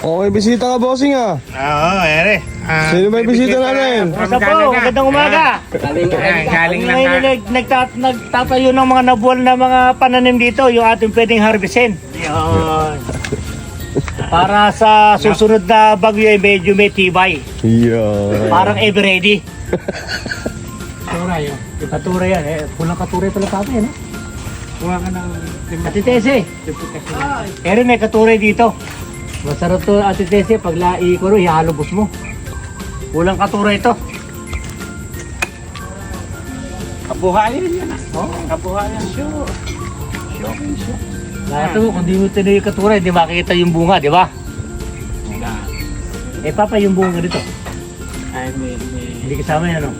Okay, bisita ka, bossing ah. Oo, ere. Sino ba yung bisita natin? Basta po, magandang umaga. Galing lang Ngayon nagtatayo ng mga nabuwal na mga pananim dito, yung ating pwedeng harvestin. Yun. Para sa susunod na bagyo ay medyo may tibay. Yeah. Parang ever ready. Katuray, katuray yan. Pulang katuray pala kami, no? Kuha ka ng Ate Tese. Ere, may katuray dito. Masarap to, Ate Tese. Pag laiko, ihalubos mo. Pulang katuray to. kabuhayan yan ah. Oh. Kabuhayan, sure. Sure. Lahat mo, kung di mo tinuloy yung katuray, di makikita yung bunga, di ba? Papa, yung bunga dito. Ay, may Hindi kasama yan, no?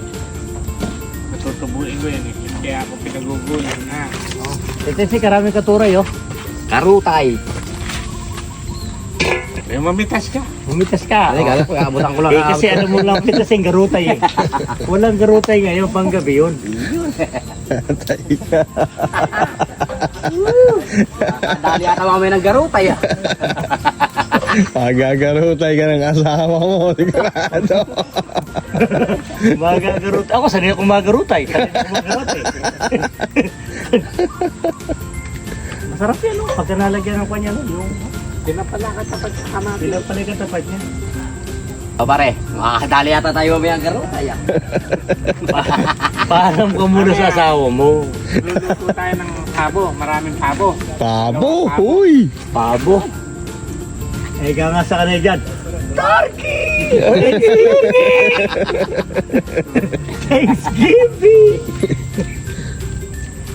matutubuin ko yan eh. Kaya ako pinagugulan na. Ito si karaming katuray, oh. Karutay. May mamitas ka. Bumitas ka. Ay, gala ko, abutan ko lang. Kasi ano mo lang pitas yung garutay eh. Walang garutay ngayon, panggabi yun. Dali ata mamay ng garutay ah. Magagarutay ka ng asawa mo, sigurado. Magagarutay. Ako, sanay akong magarutay. Sanay akong magarutay. Masarap yan, no? Pagka nalagyan ng kanya, no? Yung Pinapala ka tapat sa kamati. pinapalay ka tapat niya. O pare, makakadali ata tayo mamay ng garutay ah. Paalam ka muna sa asawa mo. Luluto tayo ng pabo. Maraming pabo. Pabo, huy! Pabo. Ika nga sa kanay dyan. Thanksgiving!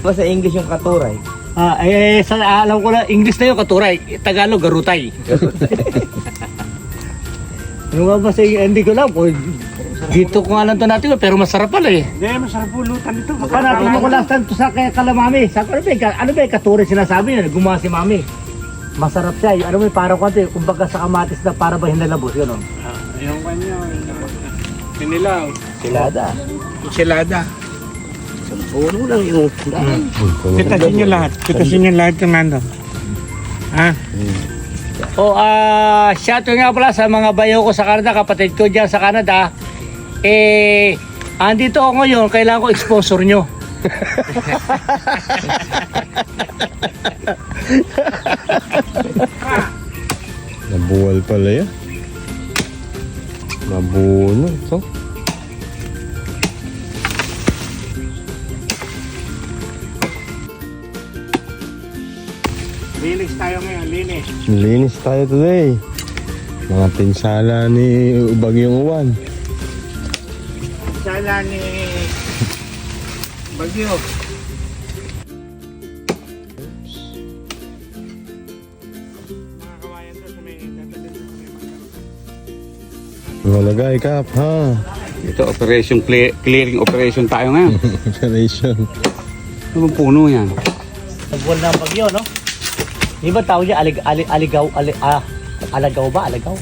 Ba sa English yung katuray? Alam ko na, English na yung katuray. Tagalog, garutay. Ano nga ba sa hindi ko lang. Dito ko nga lang ito natin, pero masarap pala eh. Hindi, masarap pulutan ito. Natin ko last time to sa kay kalamami. Sa ano ba yung katuray sinasabi na gumawa si mami? Masarap siya. Ano mo parang kwante, kumbaga sa kamatis na para ba hinalabos, gano'n. Yung kanya, pinilaw. Silada. Silada. Puno lang yung Pitasin nyo lahat. Pitasin nyo lahat yung nandun. Ha? Shout nga pala sa mga bayo ko sa Canada, kapatid ko dyan sa Canada. Andito ako ngayon, kailangan ko sponsor nyo. Nabuwal pala yan. Nabuno ito. Linis tayo ngayon, linis. Linis tayo today. Mga pinsala ni Bagyong Uwan. Sala ni Bagyo. Mga kawayan to sa may dadalhin sa may mga. Malagay kap, ha? Ito, clearing operation tayo ngayon. Operation. Ano bang puno yan? Nagbuwan ng bagyo, no? Di ba tawag niya alagaw ba? Alagaw?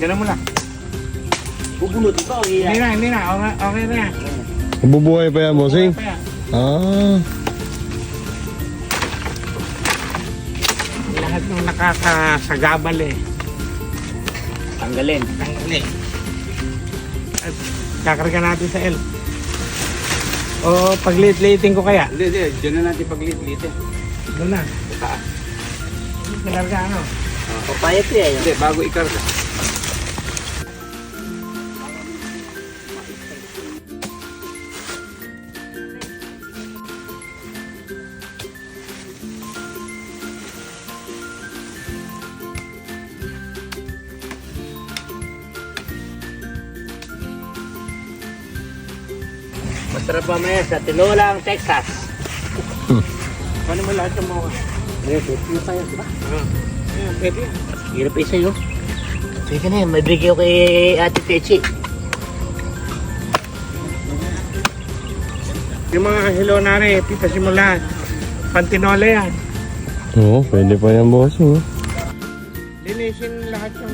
Ganun mo lang. Bubunod ito. Hindi na. Okay na yan. Mabubuhay pa yan, bossing? Okay yan. Ah. Lahat ng nakakasagabal eh. Tanggalin. At kakarga natin sa L. O pag-late-lating ko kaya. Hindi. Diyan na natin pag-lit-litin. Doon na. Saan? Kinarga ano. papayat eh. Hindi, bago ikarga. Masarap mamaya sa Tinolang, Texas. Paano mo lahat yung mga? Yung tayo, di ba? Ayan, pwede. Hirap isa yun. Sige na yun, may bigay ko kay Ate Techi. Yung mga hilonare, pitasin mo lahat. Pantinola yan. Oo, pwede pa yan, bossing. Linisin lahat yung